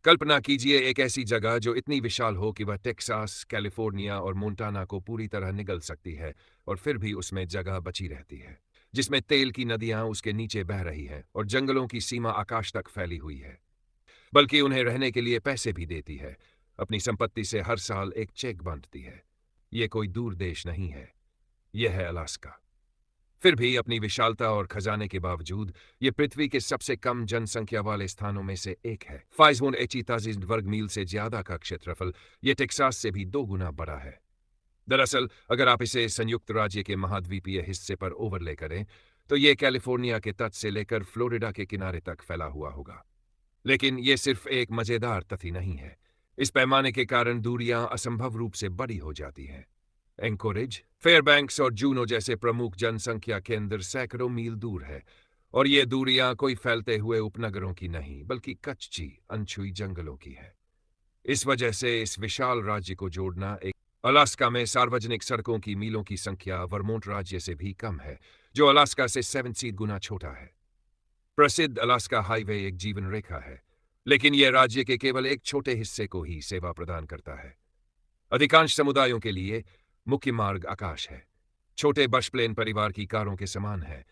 कल्पना कीजिए एक ऐसी जगह जो इतनी विशाल हो कि वह टेक्सास, कैलिफोर्निया और मोंटाना को पूरी तरह निगल सकती है और फिर भी उसमें जगह बची रहती है, जिसमें तेल की नदियां उसके नीचे बह रही हैं और जंगलों की सीमा आकाश तक फैली हुई है। बल्कि उन्हें रहने के लिए पैसे भी देती है, अपनी संपत्ति से हर साल एक चेक बांटती है। ये कोई दूर देश नहीं है, यह है अलास्का। फिर भी अपनी विशालता और खजाने के बावजूद ये पृथ्वी के सबसे कम जनसंख्या वाले स्थानों में से एक है। 580,000 वर्ग मील से ज्यादा का क्षेत्रफल ये टेक्सास से भी 2 गुना बड़ा है। दरअसल अगर आप इसे संयुक्त राज्य के महाद्वीपीय हिस्से पर ओवरले करें तो ये कैलिफोर्निया के तट से लेकर फ्लोरिडा के किनारे तक फैला हुआ होगा। लेकिन ये सिर्फ एक मजेदार तथ्य नहीं है। इस पैमाने के कारण दूरियां असंभव रूप से बड़ी हो जाती हैं। एंकोरेज, फेयरबैंक्स और जूनो जैसे प्रमुख जनसंख्या केंद्र सैकड़ों मील दूर है, और ये दूरियां कोई फैलते हुए उपनगरों की नहीं बल्कि कच्ची अनछुई जंगलों की है। इस वजह से इस विशाल राज्य को जोड़ना एक अलास्का में सार्वजनिक सड़कों की मीलों की संख्या वर्मोंट राज्य से भी कम है, जो अलास्का से 7 गुना छोटा है। प्रसिद्ध अलास्का हाईवे एक जीवन रेखा है, लेकिन यह राज्य के केवल एक छोटे हिस्से को ही सेवा प्रदान करता है। अधिकांश समुदायों के लिए मुख्य मार्ग आकाश है, छोटे बशप्लेन परिवार की कारों के समान है,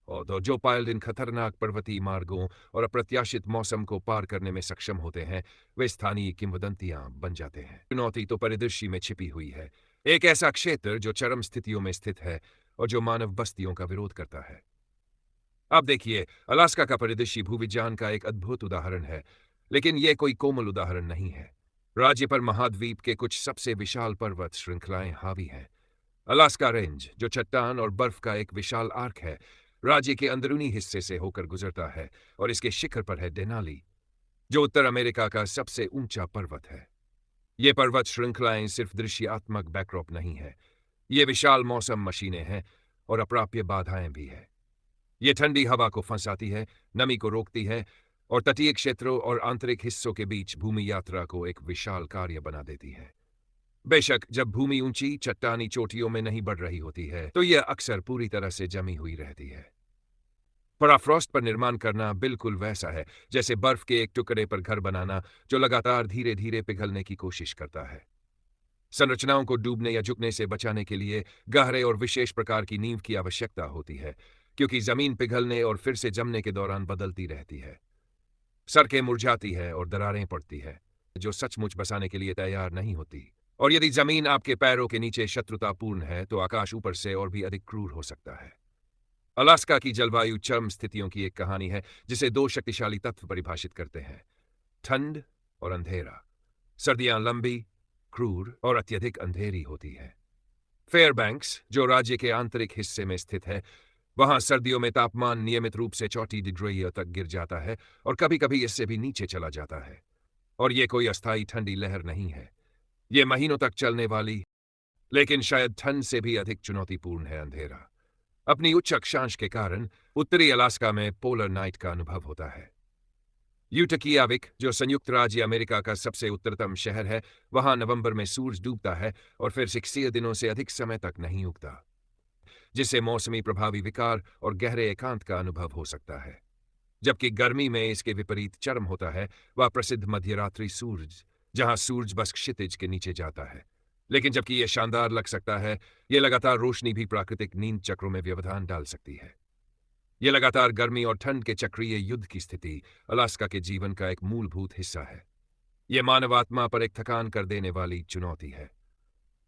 और जो पायलट इन खतरनाक पर्वतीय मार्गों और अप्रत्याशित मौसम को पार करने में सक्षम होते हैं, वे स्थानीय किंवदंतियां बन जाते हैं। चुनौती तो परिदृश्य में छिपी हुई है, एक ऐसा क्षेत्र जो चरम स्थितियों में स्थित है और जो मानव बस्तियों का विरोध करता है। अब देखिए, अलास्का का परिदृश्य भूविज्ञान का एक अद्भुत उदाहरण है, लेकिन यह कोई कोमल उदाहरण नहीं है। राज्य पर महाद्वीप के कुछ सबसे विशाल पर्वत श्रृंखलाएं हावी हैं। अलास्का रेंज, जो चट्टान और बर्फ का एक विशाल आर्क है, राज्य के अंदरूनी हिस्से से होकर गुजरता है, और इसके शिखर पर है डेनाली, जो उत्तर अमेरिका का सबसे ऊंचा पर्वत है। ये पर्वत श्रृंखलाएं सिर्फ दृश्यात्मक बैकड्रॉप नहीं है, ये विशाल मौसम मशीनें हैं और अप्राप्य बाधाएं भी है। ये ठंडी हवा को फंसाती है, नमी को रोकती है और तटीय क्षेत्रों और आंतरिक हिस्सों के बीच भूमि यात्रा को एक विशाल कार्य बना देती है। बेशक जब भूमि ऊंची चट्टानी चोटियों में नहीं बढ़ रही होती है तो यह अक्सर पूरी तरह से जमी हुई रहती है। परमाफ्रॉस्ट पर निर्माण करना बिल्कुल वैसा है जैसे बर्फ के एक टुकड़े पर घर बनाना जो लगातार धीरे धीरे पिघलने की कोशिश करता है। संरचनाओं को डूबने या झुकने से बचाने के लिए गहरे और विशेष प्रकार की नींव की आवश्यकता होती है, क्योंकि जमीन पिघलने और फिर से जमने के दौरान बदलती रहती है। सड़कें मुरझाती है और दरारें पड़ती है, जो सचमुच बसाने के लिए तैयार नहीं होती। और यदि जमीन आपके पैरों के नीचे शत्रुतापूर्ण है तो आकाश ऊपर से और भी अधिक क्रूर हो सकता है। अलास्का की जलवायु चरम स्थितियों की एक कहानी है जिसे दो शक्तिशाली तत्व परिभाषित करते हैं: ठंड और अंधेरा। सर्दियां लंबी, क्रूर और अत्यधिक अंधेरी होती है। फेयरबैंक्स, जो राज्य के आंतरिक हिस्से में स्थित है, वहां सर्दियों में तापमान नियमित रूप से 34 डिग्री तक गिर जाता है और कभी-कभी इससे भी नीचे चला जाता है। और ये कोई अस्थायी ठंडी लहर नहीं है, ये महीनों तक चलने वाली, लेकिन शायद ठंड से भी अधिक चुनौतीपूर्ण है अंधेरा। अपनी उच्च अक्षांश के कारण उत्तरी अलास्का में पोलर नाइट का अनुभव होता है। यूटकियाविक, जो संयुक्त राज्य अमेरिका का सबसे उत्तरतम शहर है, वहां नवंबर में सूरज डूबता है और फिर 60 दिनों से अधिक समय तक नहीं उगता, जिससे मौसमी प्रभावी विकार और गहरे एकांत का अनुभव हो सकता है। जबकि गर्मी में इसके विपरीत चरम होता है वह प्रसिद्ध मध्यरात्रि सूरज, जहां सूरज बस क्षितिज के नीचे जाता है। लेकिन जबकि यह शानदार लग सकता है, यह लगातार रोशनी भी प्राकृतिक नींद चक्रों में व्यवधान डाल सकती है। यह लगातार गर्मी और ठंड के चक्रीय युद्ध की स्थिति अलास्का के जीवन का एक मूलभूत हिस्सा है। यह मानव आत्मा पर एक थकान कर देने वाली चुनौती है।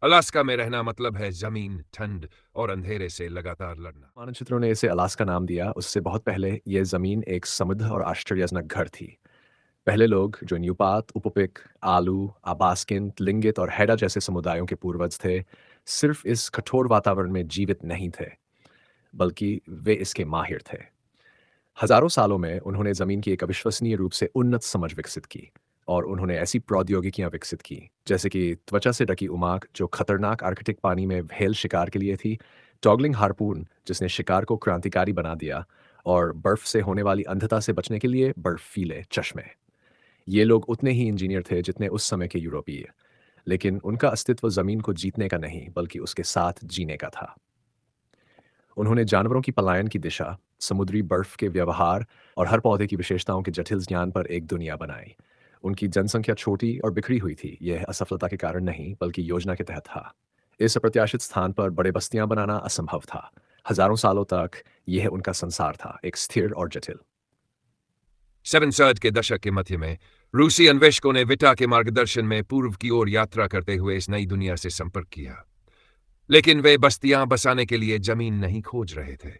अलास्का में रहना मतलब है जमीन, ठंड और अंधेरे से लगातार लड़ना। मानचित्रों ने इसे अलास्का नाम दिया, उससे बहुत पहले ये ज़मीन एक समृद्ध और आश्चर्यजनक घर थी। पहले लोग जो न्यूपात, उपपिक, आलू, आबास्किन, लिंगित और हैडा जैसे समुदायों के पूर्वज थे, सिर्फ इस कठोर वातावरण में जीवित नहीं थे, बल्कि वे इसके माहिर थे। हजारों सालों में उन्होंने ज़मीन की एक अविश्वसनीय रूप से उन्नत समझ विकसित की और उन्होंने ऐसी प्रौद्योगिकियां विकसित की जैसे कि त्वचा से ढकी उमाक जो खतरनाक आर्कटिक पानी में व्हेल शिकार के लिए थी, टॉगलिंग हार्पून जिसने शिकार को क्रांतिकारी बना दिया, और बर्फ से होने वाली अंधता से बचने के लिए बर्फीले चश्मे। ये लोग उतने ही इंजीनियर थे जितने उस समय के यूरोपीय, लेकिन उनका अस्तित्व ज़मीन को जीतने का नहीं बल्कि उसके साथ जीने का था। उन्होंने जानवरों की पलायन की दिशा, समुद्री बर्फ के व्यवहार और हर पौधे की विशेषताओं के जटिल ज्ञान पर एक दुनिया बनाई। उनकी जनसंख्या छोटी और बिखरी हुई थी। यह असफलता के कारण नहीं, बल्कि योजना के तहत था। इस अप्रत्याशित स्थान पर बड़े बस्तियां बनाना असंभव था। हजारों सालों तक यह उनका संसार था, एक स्थिर और जटिल। 70 के दशक के मध्य में रूसी अन्वेषकों ने विटा के मार्गदर्शन में पूर्व की ओर यात्रा करते हुए इस नई दुनिया से संपर्क किया। लेकिन वे बस्तियां बसाने के लिए जमीन नहीं खोज रहे थे।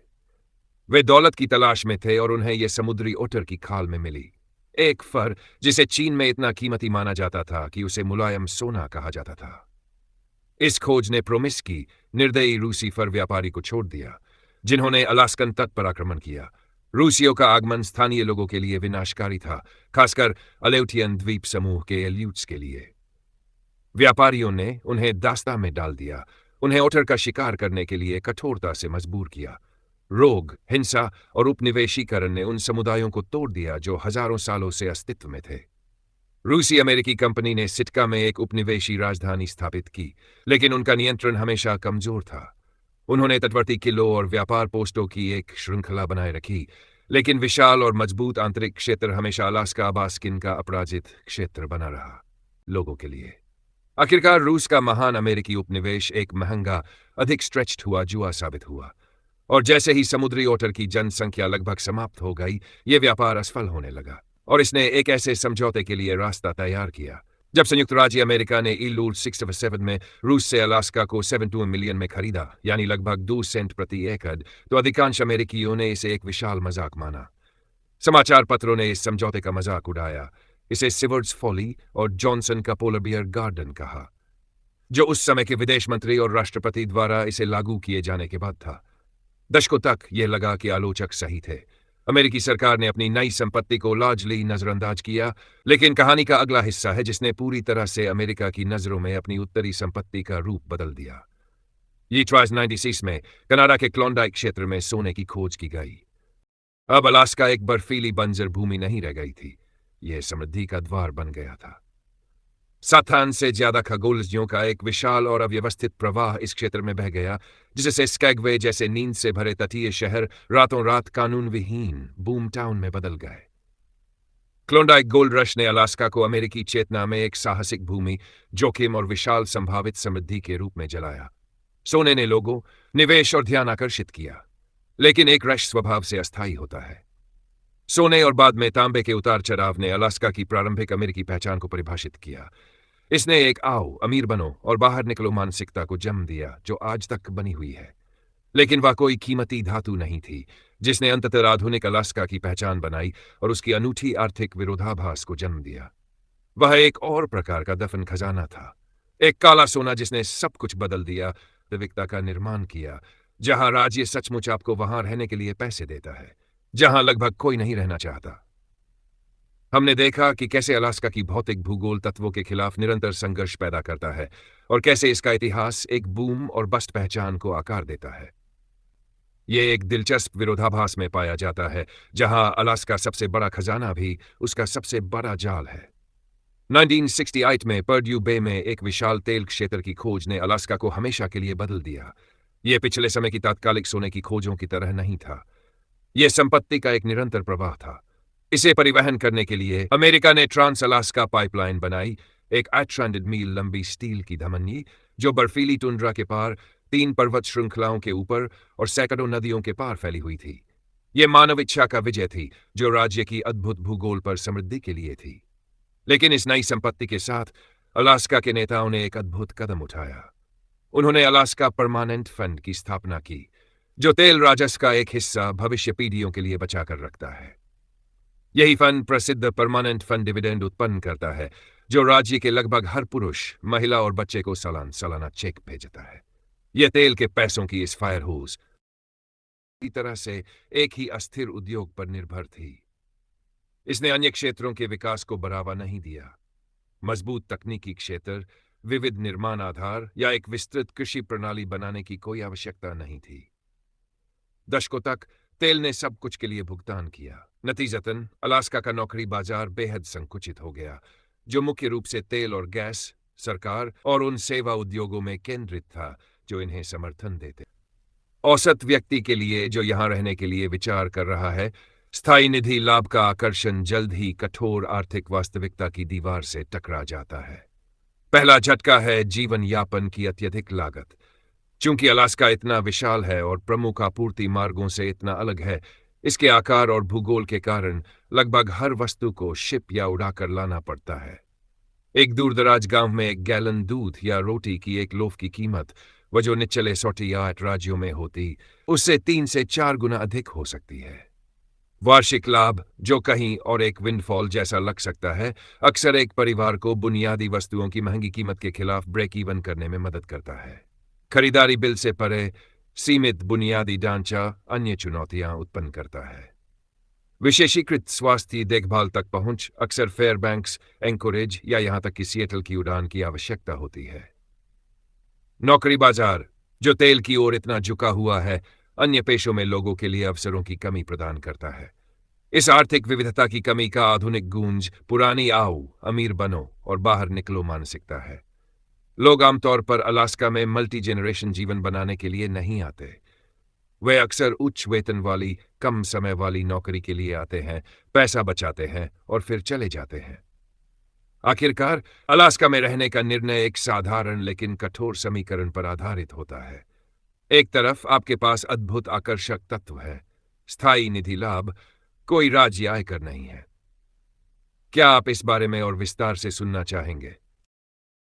वे दौलत की तलाश में थे और उन्हें यह समुद्री ओटर की खाल में मिली, एक फर जिसे चीन में इतना कीमती माना जाता था कि उसे मुलायम सोना कहा जाता था। इस खोज ने प्रोमिस्की, निर्दयी रूसी फर व्यापारी को छोड़ दिया, जिन्होंने अलास्कन तट पर आक्रमण किया। रूसियों का आगमन स्थानीय लोगों के लिए विनाशकारी था, खासकर अलेउटियन द्वीप समूह के एल्यूट्स के लिए। व्यापारियों ने उन्हें दास्ता में डाल दिया, उन्हें ओटर का शिकार करने के लिए कठोरता से मजबूर किया। रोग, हिंसा और उपनिवेशीकरण ने उन समुदायों को तोड़ दिया जो हजारों सालों से अस्तित्व में थे। रूसी अमेरिकी कंपनी ने सिटका में एक उपनिवेशी राजधानी स्थापित की, लेकिन उनका नियंत्रण हमेशा कमजोर था। उन्होंने तटवर्ती किलों और व्यापार पोस्टों की एक श्रृंखला बनाए रखी, लेकिन विशाल और मजबूत आंतरिक क्षेत्र हमेशा अलास्का बास्किन का अपराजित क्षेत्र बना रहा, लोगों के लिए। आखिरकार रूस का महान अमेरिकी उपनिवेश एक महंगा, अधिक स्ट्रेच्ड हुआ जुआ साबित हुआ, और जैसे ही समुद्री ओटर की जनसंख्या लगभग समाप्त हो गई, यह व्यापार असफल होने लगा, और इसने एक ऐसे समझौते के लिए रास्ता तैयार किया। जब संयुक्त राज्य अमेरिका ने ईलूर 67 में रूस से अलास्का को 72 मिलियन में खरीदा, यानी लगभग 2 सेंट प्रति एकड़, तो अधिकांश अमेरिकियों ने इसे एक विशाल मजाक माना। समाचार पत्रों ने इस समझौते का मजाक उड़ाया, इसे सिवर्ड्स फॉली और जॉनसन का पोलर बियर गार्डन कहा, जो उस समय के विदेश मंत्री और राष्ट्रपति द्वारा इसे लागू किए जाने के बाद था। दशकों तक यह लगा कि आलोचक सही थे। अमेरिकी सरकार ने अपनी नई संपत्ति को लार्जली नजरअंदाज किया, लेकिन कहानी का अगला हिस्सा है जिसने पूरी तरह से अमेरिका की नजरों में अपनी उत्तरी संपत्ति का रूप बदल दिया। ये 1996 में कनाडा के क्लोंडाइक क्षेत्र में सोने की खोज की गई। अब अलास्का एक बर्फीली बंजर भूमि नहीं रह गई थी, यह समृद्धि का द्वार बन गया था। 7 से ज्यादा खगोलज्ञों का एक विशाल और अव्यवस्थित प्रवाह इस क्षेत्र में बह गया, जिससे स्कैगवे जैसे नींद से भरे तटीय शहर रातों रात कानून विहीन बूम टाउन में बदल गए। क्लोंडाइक गोल्ड रश ने अलास्का को अमेरिकी चेतना में एक साहसिक भूमि, जोखिम और विशाल संभावित समृद्धि के रूप में जलाया। सोने ने लोगों, निवेश और ध्यान आकर्षित किया, लेकिन एक रश स्वभाव से अस्थायी होता है। सोने और बाद में तांबे के उतार चढ़ाव ने अलास्का की प्रारंभिक अमेरिकी पहचान को परिभाषित किया। इसने एक आओ, अमीर बनो और बाहर निकलो मानसिकता को जन्म दिया, जो आज तक बनी हुई है। लेकिन वह कोई कीमती धातु नहीं थी, जिसने अंततः आधुनिक अलास्का की पहचान बनाई और उसकी अनूठी आर्थिक विरोधाभास को जन्म दिया। वह एक और प्रकार का दफन खजाना था, एक काला सोना जिसने सब कुछ बदल दिया, वास्तविकता का निर्माण किया, जहां राज्य सचमुच आपको वहां रहने के लिए पैसे देता है, जहां लगभग कोई नहीं रहना चाहता। हमने देखा कि कैसे अलास्का की भौतिक भूगोल तत्वों के खिलाफ निरंतर संघर्ष पैदा करता है और कैसे इसका इतिहास एक बूम और बस्ट पहचान को आकार देता है। यह एक दिलचस्प विरोधाभास में पाया जाता है, जहां अलास्का सबसे बड़ा खजाना भी उसका सबसे बड़ा जाल है। 1968 में पर्ड्यू बे में एक विशाल तेल क्षेत्र की खोज ने अलास्का को हमेशा के लिए बदल दिया। यह पिछले समय की तात्कालिक सोने की खोजों की तरह नहीं था, यह संपत्ति का एक निरंतर प्रवाह था। इसे परिवहन करने के लिए अमेरिका ने ट्रांस अलास्का पाइपलाइन बनाई, एक 800 मील लंबी स्टील की धमनी जो बर्फीली टुंड्रा के पार, 3 पर्वत श्रृंखलाओं के ऊपर और सैकड़ों नदियों के पार फैली हुई थी। यह मानव इच्छा का विजय थी, जो राज्य की अद्भुत भूगोल पर समृद्धि के लिए थी। लेकिन इस नई संपत्ति के साथ अलास्का के नेताओं ने एक अद्भुत कदम उठाया। उन्होंने अलास्का परमानेंट फंड की स्थापना की, जो तेल राजस्व का एक हिस्सा भविष्य पीढ़ियों के लिए बचाकर रखता है। यही फंड प्रसिद्ध परमानेंट फंड डिविडेंड उत्पन्न करता है, जो राज्य के लगभग हर पुरुष, महिला और बच्चे को सालाना चेक भेजता है। यह तेल के पैसों की इस फायर होस की तरह से एक ही अस्थिर उद्योग पर निर्भर थी। इसने अन्य क्षेत्रों के विकास को बढ़ावा नहीं दिया। मजबूत तकनीकी क्षेत्र, विविध निर्माण आधार या एक विस्तृत कृषि प्रणाली बनाने की कोई आवश्यकता नहीं थी। दशकों तक तेल ने सब कुछ के लिए भुगतान किया। नतीजतन अलास्का का नौकरी बाजार बेहद संकुचित हो गया, जो मुख्य रूप से तेल और गैस, सरकार और उन सेवा उद्योगों में केंद्रित था जो इन्हें समर्थन देते। औसत व्यक्ति के लिए जो यहां रहने के लिए विचार कर रहा है, स्थायी निधि लाभ का आकर्षण जल्द ही कठोर आर्थिक वास्तविकता की दीवार से टकरा जाता है। पहला झटका है जीवन यापन की अत्यधिक लागत। चूंकि अलास्का इतना विशाल है और प्रमुख आपूर्ति मार्गों से इतना अलग है, इसके आकार और भूगोल के कारण लगभग हर वस्तु को शिप या उड़ाकर लाना पड़ता है। एक दूरदराज गांव में एक गैलन दूध या रोटी की एक लोफ की कीमत, वह जो निचले 108 राज्यों में होती, उससे 3 से 4 गुना अधिक हो सकती है। वार्षिक लाभ, जो कहीं और एक विंडफॉल जैसा लग सकता है, अक्सर एक परिवार को बुनियादी वस्तुओं की महंगी कीमत के खिलाफ ब्रेक इवन करने में मदद करता है। खरीदारी बिल से परे सीमित बुनियादी ढांचा अन्य चुनौतियां उत्पन्न करता है। विशेषीकृत स्वास्थ्य देखभाल तक पहुंच अक्सर फेयरबैंक्स, एंकोरेज या यहां तक कि सिएटल की उड़ान की आवश्यकता होती है। नौकरी बाजार, जो तेल की ओर इतना झुका हुआ है, अन्य पेशों में लोगों के लिए अवसरों की कमी प्रदान करता है। इस आर्थिक विविधता की कमी का आधुनिक गूंज पुरानी आओ, अमीर बनो और बाहर निकलो मानसिकता है। लोग आमतौर पर अलास्का में मल्टी जेनरेशन जीवन बनाने के लिए नहीं आते। वे अक्सर उच्च वेतन वाली, कम समय वाली नौकरी के लिए आते हैं, पैसा बचाते हैं और फिर चले जाते हैं। आखिरकार अलास्का में रहने का निर्णय एक साधारण लेकिन कठोर समीकरण पर आधारित होता है। एक तरफ आपके पास अद्भुत आकर्षक तत्व है, स्थायी निधि लाभ, कोई राज्य आयकर नहीं है। क्या आप इस बारे में और विस्तार से सुनना चाहेंगे?